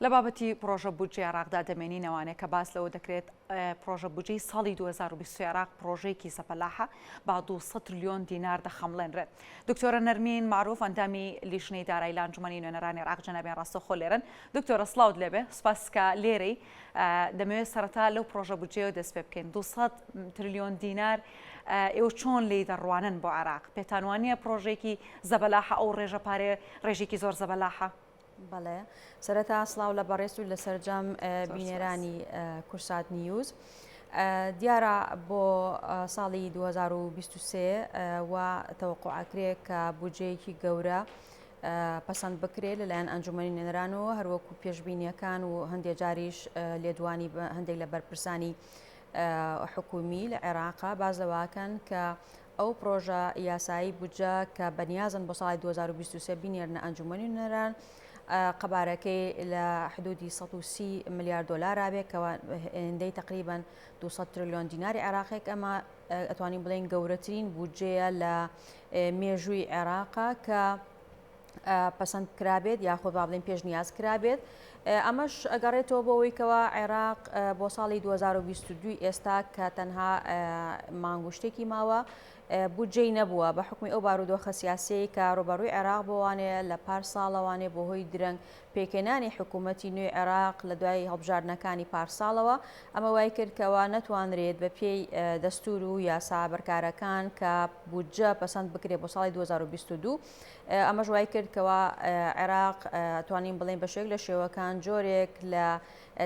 لە بابەتی پرۆژە بودجێ عێراقدا دەمێنینەوانێ کە باس لەوە دەکرێت پرۆژە بودجەی ساڵی 2020 عێراق پرۆژەیەکی سەپەلاحە با 200 تریلیۆن دینار دەخەمڵێنرێت. دکتۆرە نەرمین معروف ئەندامی لیژنەی دارایی لە ئەنجومەنی نوێنەرانی عێراق جەنابیان ڕاستەوخۆ لێرن. دکتۆرە سڵاوت لێبێ، سوپاس کە لێرەی. دەمەوێت سەرەتا لەو پرۆژە بودجێەوە دەست پێ بکەین. 200 تریلیۆن دینار ئێوە چۆن لێی دەڕوانن بۆ عێراق؟ پێتانوانیە پرۆژێکی زەبەلاحە ئەو ڕێژە پارێ ڕێژێکی زۆر زەبەلاحە؟ بەڵێ سەرەتا سڵاو لە بەڕێز و لە سەرجەم بینێرانی کورسات نیوز. دیارە بۆ ساڵی 2023 و تەوەقوعەکرێ کە بودجەیەکی گەورە پەسەند بکرێت لەلایەن ئەنجومەنی نوێنەرانەوە هەروەکو پێشبینیەکان و هەندێک جاریش لێدوانی هەندێک لە بەرپرسانی حکومی لە عێراقا باز لەواکەن کە ئەو پرۆژە یاسایی بودجە کە بەنیازن بۆ ساڵی 2023 بینێرنە ئەنجومەنی نوێنەران قەبارەکەی لە حدودی 130 ملیار دلار بێت کەەوە هێندەی تقریبان 200 تریلیۆن دیناری عێراقێک ئەمە ئەتوانین بڵێن گەورەترین بودجەیە لە مێژووی عێراقا کە پەسەند کرابێت یاخۆ با بڵێن پێشنیاز کرابێت. ئەمەش ئەگەڕێتەوە بۆ ئەوەی کەەوە عێراق بۆ ساڵی 2022 ئێستا کە تەنها مانگوشتێکی ماوە بودجەی نەبووە بە حکومی ئەو بارودۆخە سیاسەیە کە ڕۆبەڕووی عێراق بۆوانێ لە پار ساڵەوانێ بۆ هۆی درەنگ پێکێنانی حکوومەتی نوێی عێراق لە دوای هەڵبژاردنەکانی پارساڵەوە ئەمە وای کردکەوە نەتوانرێت بە پێی دەستور و یاسا بەرکارەکان کە بودجە پەسەند بکرێت بۆ ساڵی 2022 ئەمەش وای کردکەوە عێراق توانین بڵێن بە شێک لە شێوەکان جۆرێک لە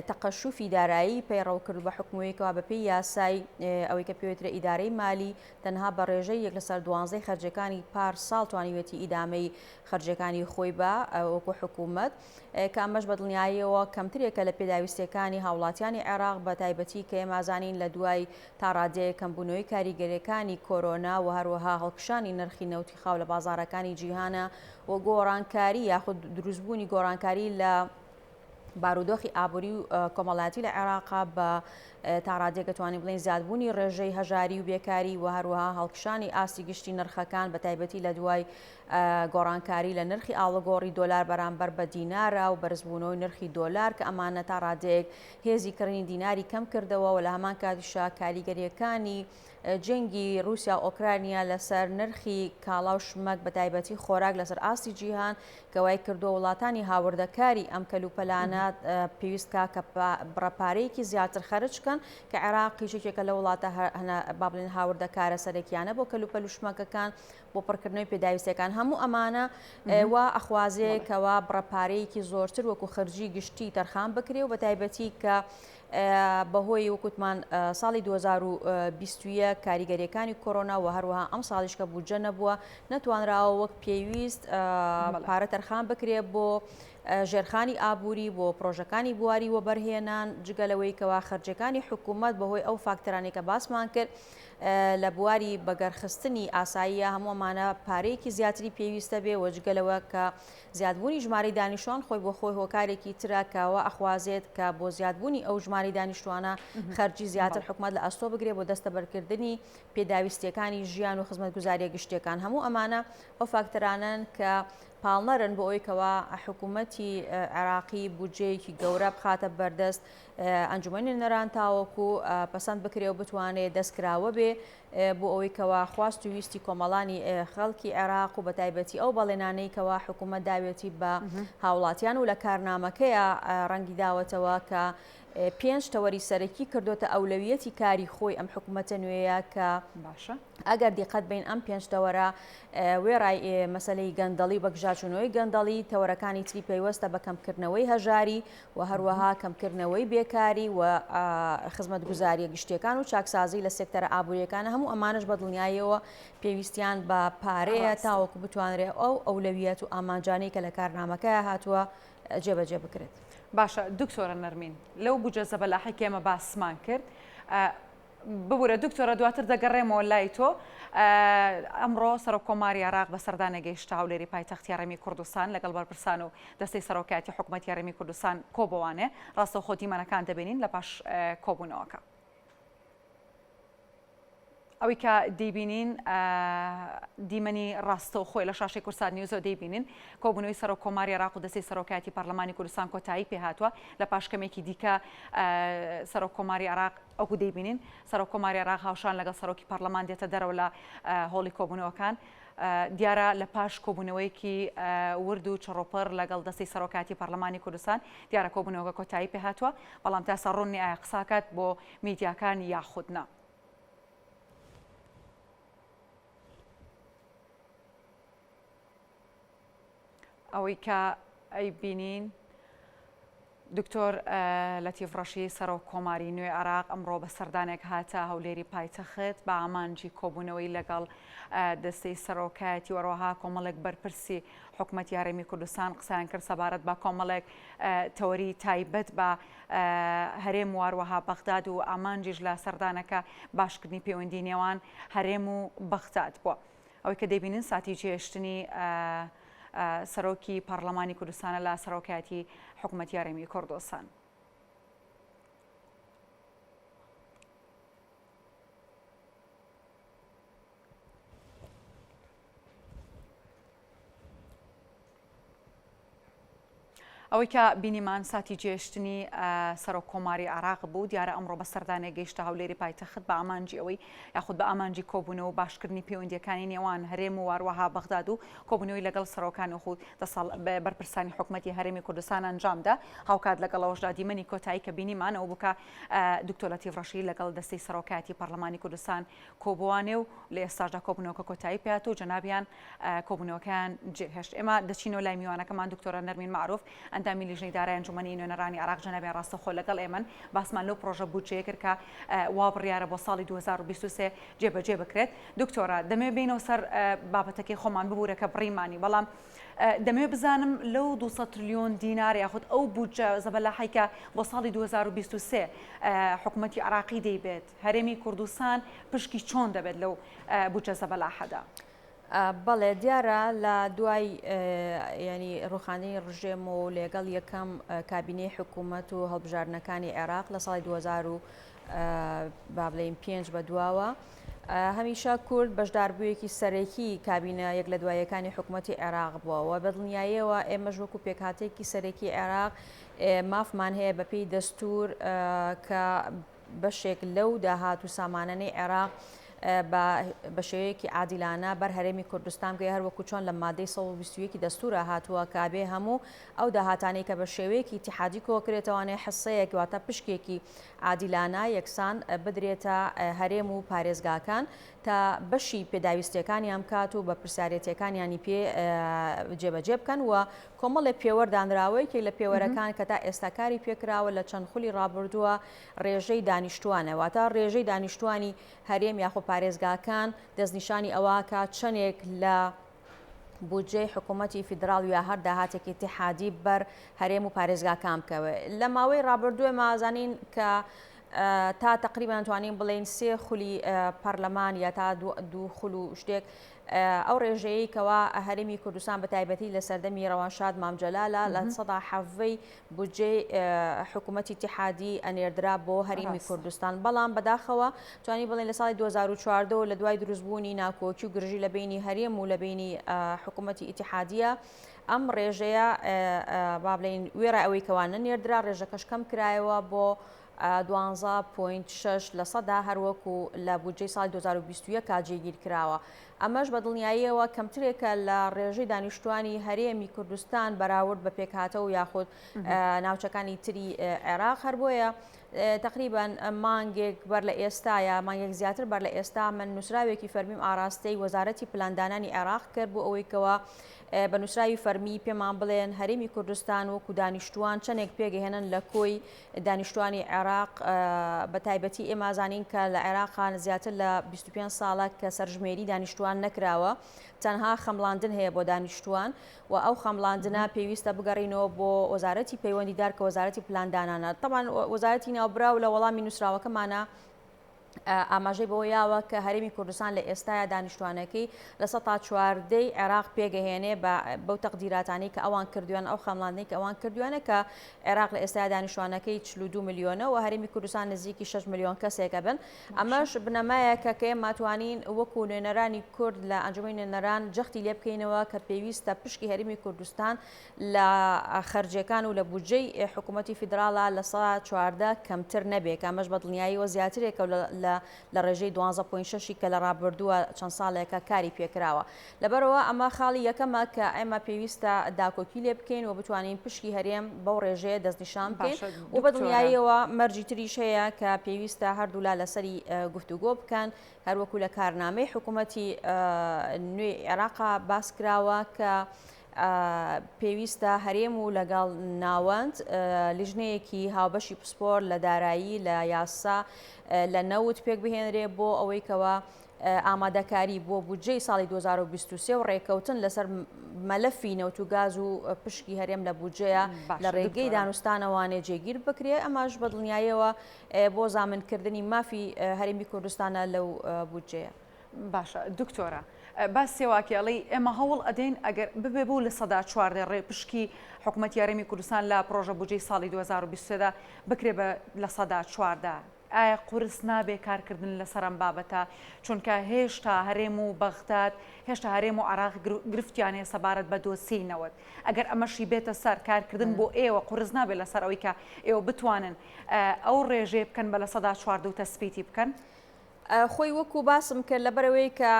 تەقەشوفی دارایی پەیڕەو کرد بە حکومەوەیەکەوە بە پێی یاسای ئەوەی کە پێوترە ئیدارەی مالی تەنها بە ڕێژەی 1 لەسەر 12 خەرجەکانی پار ساڵ توانیوێتی ئیدامەی خەرجەکانی خۆی بە وەکو حکوومەت کە ئەمەش بە دڵنیاییەوە کەمترێکە لە پێداویستەکانی هاوڵاتیانی عێراق بە تایبەتی کە ئێمازانین لە دوای تا ڕادەیە کەمبوونەوەی کاریگەریەکانی کۆرۆنا و هەروەها هەڵکشانی نرخی نەوتی خاو لە بازارەکانی جیهانە و گۆڕانکاری یاخود دروستبوونی گۆڕانکاری لە بارودۆخی ئابووری و کۆمەڵایەتی لە عێراقا بە تاڕادێک توانین بڵێن زیادبوونی ڕێژەی هەژاری و بێکاری و هەروەها هەڵکشانی ئاستی گشتی نرخەکان بە تایبەتی لە دوای گۆڕانکاری لە نرخی ئاڵگۆڕی دۆلار بەرامبەر بە دینارە و بەرزبوونەوەی نرخی دۆلار کە ئەمانە تا ڕادێک هێزی کردنی دیناری کەم کردەوە و لە هەمان کاتیشا کاریگەریەکانی جەنگی رووسیا ئۆکرانیا لەسەر نرخی کاڵا و شمەک بە تایبەتی خۆراک لەسەر ئاستی جیهان کەوای کردو وڵاتانی هاوردەکاری ئەم کەلوپەلانە پێویستکە کە بڕەپارەیەکی زیاتر خەرجکەن کە عێراقی یەکێکە لە وڵاتە با بڵێن هاوردەکارە سەرەکیانە بۆ کەلوپەل و شمەکەکان بۆ پڕکردنەوەی پێداویستەکان هەموو ئەمانە وا ئەخوازەیەکەوە بڕەپارەیەکی زۆرتر وەکو خەرجی گشتی تەرخان بکرێ و بە تایبەتی کە بەهۆی وەکوتمان ساڵی 2020 کاریگەریەکانی کۆرۆنا و هەروەها ئەم ساڵیشکە بودجە نەبووە نەتوانراوە وەک پێویست پارە تەرخان بکرێت بۆ ژێرخانی ئابووری بۆ پرۆژەکانی بواری و بەرهێنان جگەلەوەی کەوا خەرجەکانی حکوومەت بەهۆی ئەو فاکتەرانی کە باسمان کرد لە بواری بەگەرخستنی ئاساییە هەموومانە پارەیەکی زیاتری پێویستە بێ وەجگەلەوە کە زیادبوونی ژماری دانیشتوان خۆی بۆ خۆی هۆکارێکی ترە کەوە ئەخوازێت کە بۆ زیادبوونی ئەو ژماری دانیشتوانە خەرجی زیاتر حکوومەت لە ئەستۆ بگرێت بۆ دەستە بەرکردنی پێداویستیەکانی ژیان و خزمەتگوزاریە گشتیەکان هەموو ئەمانە ئەو فاکتەرانن کە پاڵنەرن بۆ ئەوەی کەوا حکوومەتی عێراقی بودجەیەکی گەورە بخاتە بەردەست ئەنجومەنی نوێنەران تاوەکو پەسەند بکرێ و بتوانێت دەستکراوە بێ بۆ ئەوەی کەوا خواست و ویستی کۆمەڵانی خەڵکی عێراق و بە تایبەتی ئەو بەڵێنانەی کەوا حکوومەت داوێتی بە هاوڵاتیان و لە کارنامەکەیە ڕەنگی داوەتەوە کە 5 تەوەری سەرەکی کردوتە ئەولەویەتی کاری خۆی ئەم حکوومەتە نوێیە کە باشە ئەگەر دیقەت بین ئەم 5 تەوەرە وێڕای مەسەلەی گەندەڵی بەگژاچوونەوەی گەندەڵی تەوەرەکانی تری پێیوەستە بە کەمکردنەوەی هەژاری و هەروەها کەمکردنەوەی بێکاری و خزمەتگوزاریە گشتیەکان و چاکسازی لە سێکتەرە ئابوووریەکانە هەموو ئەمانش بە دڵنیاییەوە پێویستیان بە پارەیە تاوەکو بتوانرێت ئەو ئەولەویەت و ئامانجانەی کە لە کارنامەکەیە هاتووە جێبەجێ بکرێت. باشە دکتۆرە نەرمین لەو بودجە زەبەلاحی ئێمە باسمان کرد ببوورە دکتۆرە دواتر دەگەڕێمەوە لای تۆ ئەمڕۆ سەرۆکۆماری عێراق بە سەردان نەگەیشتە هەولێری پایتەختی هەرێمی کوردستان لەگەڵ بەرپرسان و دەستەی سەرۆکایەتی حکوومەتی هەرێمی کوردستان کۆبووانێ ڕاستەوخۆ دیمەنەکان دەبینین لە پاش کۆبوونەوەکە. ئەوەی کە دەیبینین دیمەنی ڕاستە و خۆی لە شاشی کورسات نیوزۆ دەیبینین کۆبوونەوەی سەرۆک کۆماری عێراق و دەستەی سەرۆکایەتی پەرلەمانی کوردستان کۆتایی پێهاتووە لە پاشکەمێکی دیکە سەرۆک کۆماری عێراق ئەوکو دەیبینین سەرۆک کۆماری عێراق هاوشان لەگەڵ سەرۆکی پەرلەمان دێتە دەرەوە لە هۆڵی کۆبوونەوەکان دیارە لە پاش کۆبوونەوەیکی ورد و چڕۆپەر لەگەڵ دەستی سەرۆکاتی پەرلەمانی کوردستان دیارە کۆبوونەوەکە کۆتایی پێهاتووە بەڵام تا سەڕۆنی ئایا قساکات بۆ میدیاکان یاخودنا. ئەوەی کە ئەیبینین دکتۆر لەتیف ڕەشی سەرۆک کۆماری نوێی عێراق ئەمڕۆ بە سەردانێک هاتە هەولێری پایتەخت بە ئامانجی کۆبوونەوەی لەگەڵ دەستەی سەرۆکایەتی وەروەها کۆمەڵێک بەرپرسی حکوومەتی هەرێمی کوردستان قسەیان کرد سەبارەت بە کۆمەڵێک تەوەری تایبەت بە هەرێم واروەها بەغداد و ئامانجیش لە سەردانەکە باشکردنی پەیوەندی نێوان هەرێم و بەغداد بووە. ئەوەی کە دەبینن ساتی جێشتنی سەرۆکی پەرلەمانی کوردستانە لە سەرۆکایەتی حکوومەتی هەرێمی کوردستان. ئەوەی کە بینیمان ساتی جێشتنی سەرۆک کۆماری عێراق بوو دیارە ئەمڕۆ بە سەردانێک گەیشتە هەولێری پایتەخت بە ئامانجی ئەوەی یاخود بە ئامانجی کۆبوونەوە و باشکردنی پەیوەندیەکانی نێوان هەرێم و واروەها بەغداد و کۆبوونەوەی لەگەڵ سەرۆکانی خود بەرپرسانی حکوومەتی هەرێمی کوردستان ئەنجامدا هاوکات لەگەڵەوەشدا دیمەنی کۆتایی کە بینیمان ئەو بکە دکتۆر لەتیف ڕەشی لەگەڵ دەستەی سەرۆکایەتی پەرلەمانی کوردستان کۆبووانێ و لە ئێستاشدا کۆبوونەوەکە کۆتایی پێهات و جەنابیان کۆبوونەوەکان جێهێشت. ئێمە دەچینەوە لای میوانەکەمان دکتۆرە نەرمین معروف ئەندامی لیژنەی دارایی ئەنجومەنی نوێنەرانی عێراق جەنابیان ڕاستەخۆ لەگەڵ ئێمە باسمان لەو پرۆژە بودجەیە کرد کە وا بڕیارە بۆ ساڵی 2023 جێبەجێ بکرێت. دکتۆرە دەمەوێت بینەوە سەر بابەتەکەی خۆمان ببوورەکە بڕیمانی بەڵام دەمەوێت بزانم لەو 200 تریلیۆن دینار یاخود ئەو بودجە زەبەلاحی کە بۆ ساڵی 2023 حکوومەتی عێراقی دەیبێت هەرێمی کوردستان پشکی چۆن دەبێت لەو بودجە زەبەلاحەدا؟ بەڵێ دیارە لە دوای ینی ڕوخانەی ڕژێم و لەگەڵ یەکەم کابینەی حکوومەت و هەڵبژاردنەکانی عێراق لە ساڵی 2005 بە دواوە هەمیشە کورد بەشداربوویەکی سەرەکی کابینە یەک لە دوایەکانی حکوومەتی عێراق بووەوە بەدڵنیاییەوە ئێمەش وەکو پێکهاتێکی سەرەکی عێراق مافمان هەیە بەپێی دەستور کە بەشێک لەو داهات و سامانەی عێراق بە شێوەیەکی عادیلانە بەر هەرێمی کوردستان کە هەروەکو چۆن لە مادەی 121 دەستورە هاتووە کابێ هەموو ئەو داهاتانەی کە بە شێوەیەکی اتحادی کۆکرێتەوانەیە حسەیەک واتە پشکێکی عادیلانە یەکسان بدرێتە هەرێم و پارێزگاکان تا بەشی پێداویستیەکانیان بکات و بە پرسیارەتەکانیانی پێ جێبەجێ بکەن و کۆمەڵێک پێوەردانراوەیەکی لە پێوەرەکان کە تا ئێستاکاری پێکراوە لە چەند خولی ڕابردووە ڕێژەی دانیشتوانە واتە ڕێژەی دانیشتوانی هەرێم یاخۆ پارێزگاکان دەستنیشانی ئەوەکە چەندێک لە بودجەی حکوومەتی فیدراڵ یا هەر داهاتێکی اتحادی بەر هەرێم و پارێزگاکان بکەوێت. لە ماوەی ڕابردووە مازانین کە تا تقریبا توانین بڵێن 3 خولی پەرلەمان یا تا 2 خول و شتێک ئەو ڕێژەیە کەوا هەرێمی کوردستان بە تایبەتی لە سەردەمی ڕەوانشاد مامجەلالە لە 170 بودجەی حکوومەتی اتحادی ئەنێردرا بۆ هەرێمی کوردستان بەڵام بەداخەوە توانی بڵێن لە ساڵی 2014 و لە دوای دروستبوونی ناکۆکی و گرژی لە بینی هەرێم و لە بینی حکوومەتی اتحادیە ئەم ڕێژەیە با بڵێن وێرە ئەوەی کەوانە نێردرا ڕێژەکەش کەم کرایەوە بۆ 12.6 لە سەدا هەروەکو لە بودجەی ساڵی 2021 کاجێگیر کراوە. ئەمەش بە دڵنیاییەوە کەمترێکە لە ڕێژەی دانیشتوانی هەرێمی کوردستان بەراورد بە پێکهاتە و یاخود ناوچەکانی تری عێراق هەر بۆیە تقریبا مانگێک بەر لە ئێستاە مانگێک زیاتر بەر لە ئێستا من نووسراوێکی فەرمیم ئاراستەی وەزارەتی پلاندانانی عێراق کرد بۆ ئەوەی کەوە بە نووسراوی فەرمی پێمان بڵێن هەرێمی کوردستان وەکو دانیشتوان چەندێک پێگەهێنن لە کۆی دانیشتوانی عێراق بە تایبەتی ئێمازانین کە لە عێراقان زیاتر لە 25 ساڵە کە سەرژمێری دانیشتوان نەکراوە تەنها خەمڵاندن هەیە بۆ دانیشتوان و ئەو خەمڵاندنە پێویستە بگەڕینەوە بۆ وەزارەتی پەیوەندیدار کە وەزارەتی پلاندانانە. طبعاً وەزارەتی ناوبراو لە وەڵامی نووسراوەکەمانە ئاماژەی بۆ یاوە کە هەرێمی کوردستان لە ئێستاە دانیشتوانەکەی لە 14 عێراق پێگەهێنێ بەو تەقدیراتانی کە ئەوان کردویان ئەو خەمڵاندنی کە ئەوان کردوانە کە عێراق لە ئێستا دانیشتوانەکەی 42 میلیۆنە و هەرێمی کوردستان نزیکی 6 میلیۆن کەسێکە بن ئەمەش بنەمایەکە کە ماتوانین وەکو نوێنەرانی کورد لە ئەنجومەی نوێنەران جەختی لێ بکەینەوە کە پێویستە پشکی هەرێمی کوردستان لە خەرجەکان و لە بودجەی حکوومەتی فیدراڵە لە 14 کەمتر نەبێت ئەمەش بە دڵنیاییەوە زیاترێکە لە ڕێژەی 12.6 کە لە ڕابردووە چەند ساڵێکە کاری پێکراوە لەبەرەوە ئەمە خاڵی یەکەمە کە ئێمە پێویستە داکۆکی لێ بکەین و بتوانین پشکی هەرێم بەو ڕێژەیە دەستنیشان بکەین و بە دڵنیاییەوە مەرجی تریش هەیە کە پێویستە هەردوولا لەسەری گفتوگۆ بکەن هەروەکو لە کارنامەی حکوومەتی نوێ عێراقا باس کراوە کە پێویستە هەرێم و لەگەڵ ناوەند لیژنەیەکی هاوبەشی پسپۆر لە دارایی لە یاسا لە نەوت پێک بهێنرێ بۆ ئەوەی کەوە ئامادەکاری بۆ بودجەی ساڵی 2023 و ڕێکەوتن لەسەر مەلەفی نەوت و گاز و پشکی هەرێم لە بودجەیە لە ڕێگەی دانوستانەوانێ جێگیر بکرێ ئەماش بە دڵنیاییەوە بۆ زامنکردنی مافی هەرێمی کوردستانە لەو بودجەیە. باشە دکتۆرە باس سێواکیڵی ئێمە هەوڵ ئەدەین ئەگەر ببێ بوو لە 14 ڕێ پشکی حکوومەتی یاریمی کوردستان لە پرۆژە بودجەی ساڵی 2023دا بکرێ لە 14 ئایا قورس نابێ کارکردن لەسەر ئەم بابەتە چونکە هێشتا هەرێم و بەغداد هێشتا هەرێم و عراق گرفتیانێ سەبارەت بە دۆسینەوەت ئەگەر ئەمەشی بێتە سەر کارکردن بۆ ئێوە قورس نابێت لەسەر ئەوەی کە ئێوە بتوانن ئەو ڕێژێ بکەن بە لە 14 و تەسبیتی بکەن خۆی وەکو باسم کرد لەبەرەوەی کە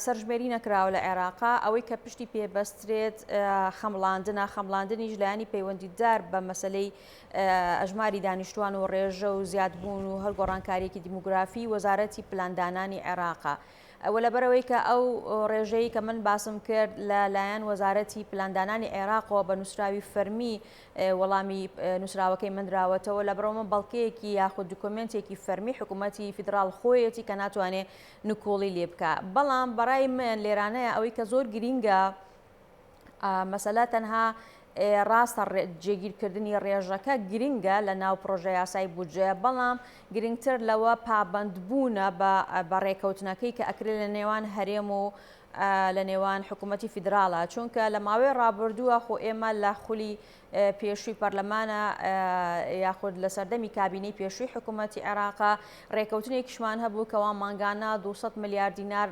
سەرژمێری نەکراوە لە عێراقا ئەوەی کە پشتی پێبەسترێت خەمڵاندنیش لایانی پەیوەندیدار بە مەسلەی ئەژماری دانیشتوان و ڕێژە و زیادبوون و هەر گۆڕانکاریەکی دیموگرافی وەزارەتی پلاندانانی عێراقا ئەوە لەبەرەوەی کە ئەو ڕێژەی کە من باسم کرد لەلایەن وەزارەتی پلاندانانی عێراقەوە بە نووسراوی فەرمی وەڵامی نووسراوەکەی مندراوەتەوە لەبەرەوە بەڵکەیەکی یاخود دوکۆمنتێکی فەرمی حکوومەتی فیدراڵ خۆیەتی کە ناتوانێت نکۆڵی لێ بکە بەڵام بەڕای من لێرانەیە ئەوەی کە زۆر گرینگە مەسەلە تەنها ڕاستە جێگیرکردنی ڕێژەکە گرنگە لە ناو پرۆژە یاسای بودجێ بەڵام گرنگتر لەوە پابندبوونە بە ڕێکەوتنەکەی کە ئەکرێت لە نێوان هەرێم و لە نێوان حکوومەتی فیدراڵە چونکە لە ماوەی ڕابردووە خۆ ئێمە لە خولی پێشووی پەرلەمانە یاخود لە سەردەمی کابینەی پێشووی حکوومەتی عێراقا ڕێکەوتنێکیشمان هەبوو کەوا مانگانە 200 میلیارد دینار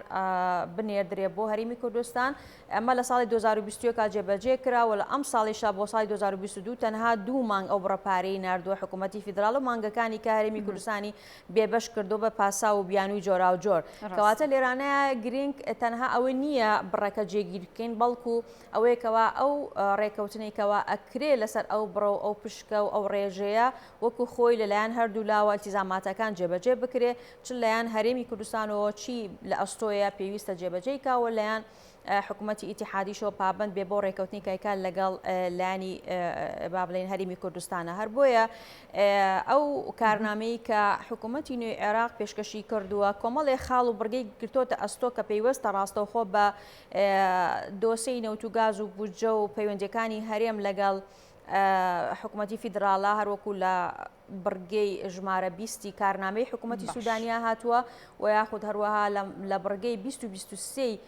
بنێردرێ بۆ هەرێمی کوردستان ئەمە لە ساڵی 2021 جێبەجێ کراوە لە ئەم ساڵیشا بۆ ساڵی 2022 تەنها 2 مانگ ئەو بڕەپارەی ناردووە حکوومەتی فیدراڵ و مانگەکانی کە هەرێمی کوردستانی بێبەش کردو بە پاسا و بیانووی جۆرا و جۆر کەواتە لێرانەیە گرنگ تەنها ئەوە نییە بڕەکە جێگیر بکەین بەڵکو ئەوەیەکەوە ئەو ڕێکەوتنێکەوە ئەکرێ لەسەر ئەو بڕە و ئەو پشکە و ئەو ڕێژەیە وەکو خۆی لەلایەن هەردوو لاوە ئەلتیزاماتەکان جێبەجێ بکرێ چ لایەن هەرێمی کوردستانەوە چی لە ئەستۆیە پێویستە جێبەجێی کاوە لایەن حکوومەتی ئیتیحادیشەوە پابند بێ بۆ ڕێکەوتنی کایکان لەگەڵ لایانی با بڵێن هەرێمی کوردستانە هەر بۆیە ئەو کارنامەی کە حکوومەتی نوێی عێراق پێشکەشی کردووە کۆمەڵێ خاڵ و بڕگەی گرتۆتە ئەستۆ کە پێیوەستە ڕاستەوخۆ بە دۆسەی نەوت و گاز و بودجە و پەیوەندیەکانی هەرێم لەگەڵ حکوومەتی فیدراڵە هەروەکو لە بڕگەی ژمارە 20 کارنامەی حکوومەتی سوودانیا هاتووە و یاخود هەروەها لە بڕگەی 2023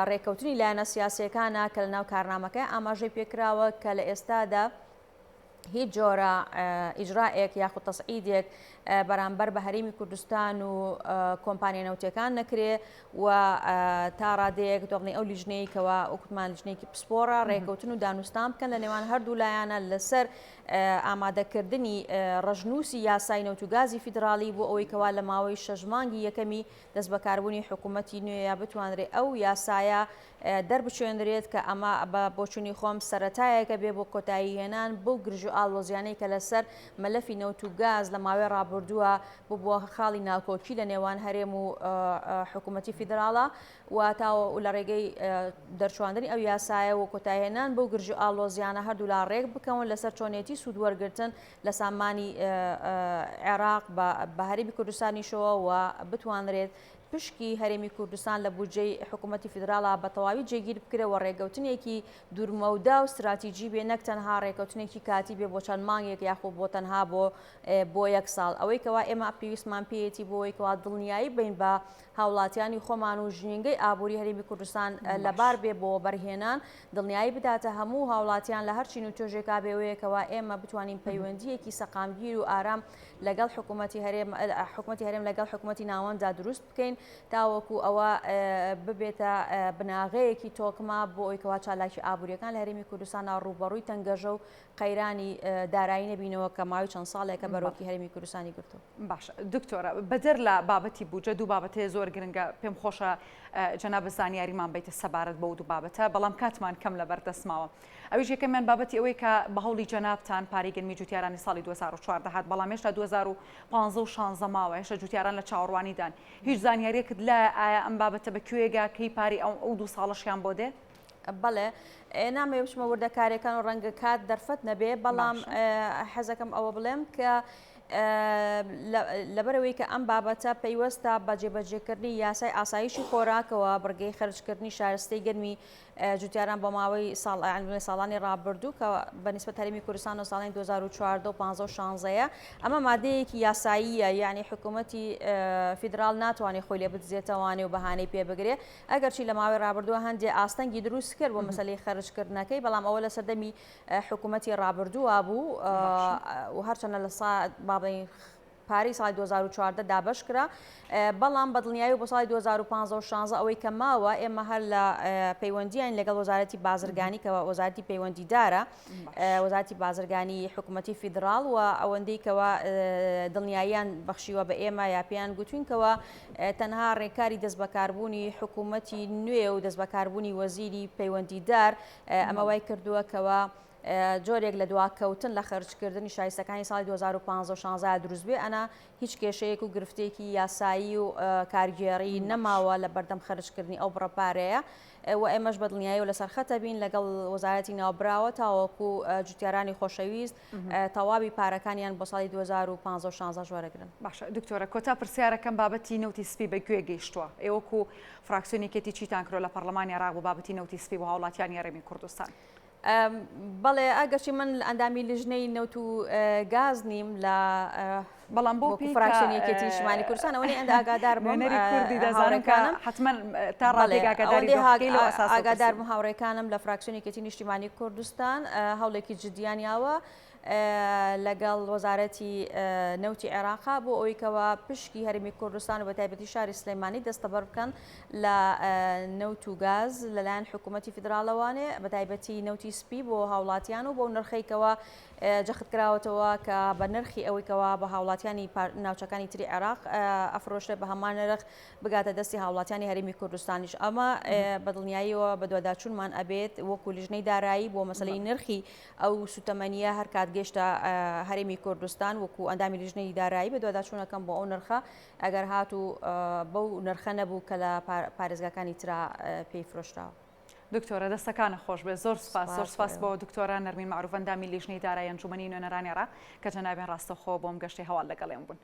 ڕێکەوتنی لایەنە سیاسیەکانە کە لە ناو کارنامەکە ئاماژەی پێکراوە کە لە ئێستادا هیچ جۆرە ئیجرائێک یاخود تەسعیدێک بەرامبەر بە هەرێمی کوردستان و کۆمپانیا نەوتیەکان نەکرێ و تا ڕادەیەک دۆڵنی ئەو لیژنەیەکەوە ئۆکوتمان لیژنەیەکی پسپۆرە ڕێکەوتن و دانوستان بکەن لە نێوان هەردوو لایەنە لەسەر ئامادەکردنی ڕژنووسی یاسای نەوت و گازی فیدراڵی بۆ ئەوەی کەوا لە ماوەی 6 مانگی یەکەمی دەست بەکاربوونی حکوومەتی نوێیە بتوانرێت ئەو یاسایە دەربچێنرێت کە ئەمە بە بۆچوونی خۆم سەرەتایەکە بێ بۆ کۆتایی هێنان بۆ گرژ و ئاڵۆزیانەی کە لەسەر مەلەفی نەوت و گاز لە ماوەی ڕابردووە بووە خاڵی ناکۆکی لە نێوان هەرێم و حکوومەتی فیدراڵە و تاوە و لە ڕێگەی دەرچواندنی ئەو یاسایە و کۆتایهێنان بۆ گرژ و ئاڵۆزیانە هەردوو لا ڕێک بکەون لەسەر چۆنێتی سوودوەرگرتن لە سامانی عێراق بە هەرێمی کوردستانیشەوە و بتوانرێت پشکی هەرێمی کوردستان لە بودجەی حکوومەتی فیدراڵە بە تەواوی جێگیر بکرێەوە ڕێگەوتنێکی دوورمەودا و استراتیژی بێ نەک تەنها ڕێکەوتنێکی کاتی بێ بۆ چەند مانگێک یاخۆ بۆ تەنها بۆ یەک ساڵ ئەوەی کەوا ئێمە پێویستمان پێیەتی بۆەوەی کەوا دڵنیایی بین بە هاوڵاتیانی خۆمان و ژینگەی ئابووری هەرێمی کوردستان لەبار بێ بۆ بەرهێنان دڵنیایی بداتە هەموو هاوڵاتیان لە هەرچین و تۆژێکا بێوەیەکەوە ئێمە بتوانین پەیوەندیەکی سەقامگیر و ئارام لەگەڵ حکوومەتی هەرێم لەگەڵ حکوومەتی ناوەندا دروست بکەین تاوەکو ئەوە ببێتە بناغەیەکی تۆکما بۆ ئەوەیەوە چالاکی ئابوووریەکان لە هەرێمی کوردستان ڕوبەڕووی تەنگەژە و قەیرانی دارایی نەبینەوە کە ماوەی چەند ساڵێکە بەرۆکی هەرێمی کوردستانی گرتو. باش دکتۆرە بەدەر لە بابەتی بوجە دوو بابەتەیە زۆر گرنگە پێم خۆشە جەناب زانیاریمان بیتە سەبارەت بەو دوو بابەتە بەڵام کاتمان کەم لە بەردەستماوە. ئەویش یەکەمیان بابەتی ئەوەی کە بە هەوڵی جەنابتان پارەی گەنمی جوتیارانی ساڵی 2014 هات بەڵام هێشتا 2015 و 16 ماوە هێشتا جوتیاران لە چاوەڕوانیدان. هیچ زانیاریەکت لە ئایا ئەم بابەتە بەکوێگا کەی پاری ئەو دوو ساڵەشیان بۆ دێ؟ بەڵێ نامێ بچمە وردەکارەکان و ڕەنگە کات دەرفەت نەبێ بەڵام حەزەکەم ئەوە بڵێم کە لەبەرەوەی کە ئەم بابەتە پەیوەستە بە جێبەجێکردنی یاسای ئاسایشی خۆراکەوە بڕگەی خەرجکردنی شارستەی گەرمی جوتیاران بە ماوەی ساڵانی ڕابردوو کە بەنسبەت هەرێمی کوردستان و ساڵانی 2014 و 15 و 16 ئەمە مادەیەکی یاساییە یعنی حکوومەتی فیدراڵ ناتوانێت خۆی لێ بدزێتەوانێ و بەهانەی پێبگرێ ئەگەرچی لە ماوەی ڕابردووە هەندێک ئاستەنگی دروست کرد بۆ مەسەلەی خەرجکردنەکەی بەڵام ئەوە لە سەردەمی حکوومەتی ڕابردووە بوو و هەرچەنە لە بابڵین پارەی ساڵی 2014 دابش کرا بەڵام بەدڵنیایی بۆ ساڵی 2015 و 16 ئەوەی کە ماوە ئێمە هەر لە پەیوەندیان لەگەڵ وەزارەتی بازرگانی کە وەزارەتی پەیوەندیدارە وەزارەتی بازرگانی حکوومەتی فیدراڵ و ئەوەندەی کەوە دڵنیاییان بەخشیوە بە ئێمە یا پێیان گوتوینکەوە تەنها ڕێکاری دەست بەکاربوونی حکوومەتی نوێ و دەست بەکاربوونی وەزیری پەیوەندیدار ئەمە وای کردووە کەوە جۆرێک لە دواکەوتن لە خەرجکردنی شایستەکانی ساڵی 2015 و 16 دروست بێ ئەنا هیچ کێشەیەک و گرفتێکی یاسایی و کارگێڕی نەماوە لە بەردەم خەرجکردنی ئەو بڕەپارەیە و ئێمەش بەدڵنیایی و لەسەر خەتە بین لەگەڵ وەزارەتی ناوبراوە تاوەکو جوتیارانی خۆشەویست تەواوی پارەکانیان بۆ ساڵی 2015 و 16 وەرەگرن. باشە دکتۆرە کۆتا پرسیارەکەم بابەتی نەوتی سپی بەگوێ گەیشتووە ئێوەکو فراکسیۆنێکێتی چیتان کرۆ لە پەرلەمانی عێراق بۆ بابەتی نەوتی سپی و هاوڵاتیانی هەرێمی کوردستان؟ بەڵێ ئەگەرچی من ئەندامی لیژنەی نەوت و گاز نیم لە بەڵام بۆ فراکسیۆنێکێتی نیشتیمانی کوردستان ئەوەی ئەندا ئاگادار بووم هاوڕێکانم حتمما تا ئاگادار بووم هاوڕێکانم لە فراکسیۆنێکێتی نیشتیمانی کوردستان هەوڵێکی جدیانیاوە لەگەڵ وەزارەتی نەوتی عێراقا بۆ ئەوەیکەوە پشکی هەرێمی کوردستان و بە تایبەتی شاری سلەیمانی دەستەبەر بکەن لە نەوت و گاز لەلایەن حکوومەتی فیدراڵەوانێ بە تایبەتی نەوتی سپی بۆ هاوڵاتیان و بۆ نرخێکەوە جەخت کراوەتەوە کە بە نرخی ئەوەیکەوە بە هاوڵاتیانی ناوچەکانی تری عێراق ئەفرۆشرێت بە هەمان نرخ بگاتە دەستی هاوڵاتیانی هەرێمی کوردستانیش ئەمە بەدڵنیاییەوە بە دوواداچوونمان ئەبێت وەکو لیژنەی دارایی بۆ مەسەلەی نرخی ئەو سوتەمەنیە هەر کات گەیشتە هەرێمی کوردستان وەکو ئەندامی لیژنەی دارایی بە دوواداچوونەکەم بۆ ئەو نرخە ئەگەر هاتوو بەو نرخە نەبوو کە لە پارێزگاکانی ترا پێی فرۆشراوە. دکتۆرە دەستەکانە خۆش بێ زۆر سپاس بۆ دکتۆرە نەرمین معروف ئەندامی لیژنەی دارایی ئەنجومەنی نوێنەرانی عێراق کە جەنابیان ڕاستەوخۆ بۆم گەشتی هەواڵ لەگەڵێم بوون.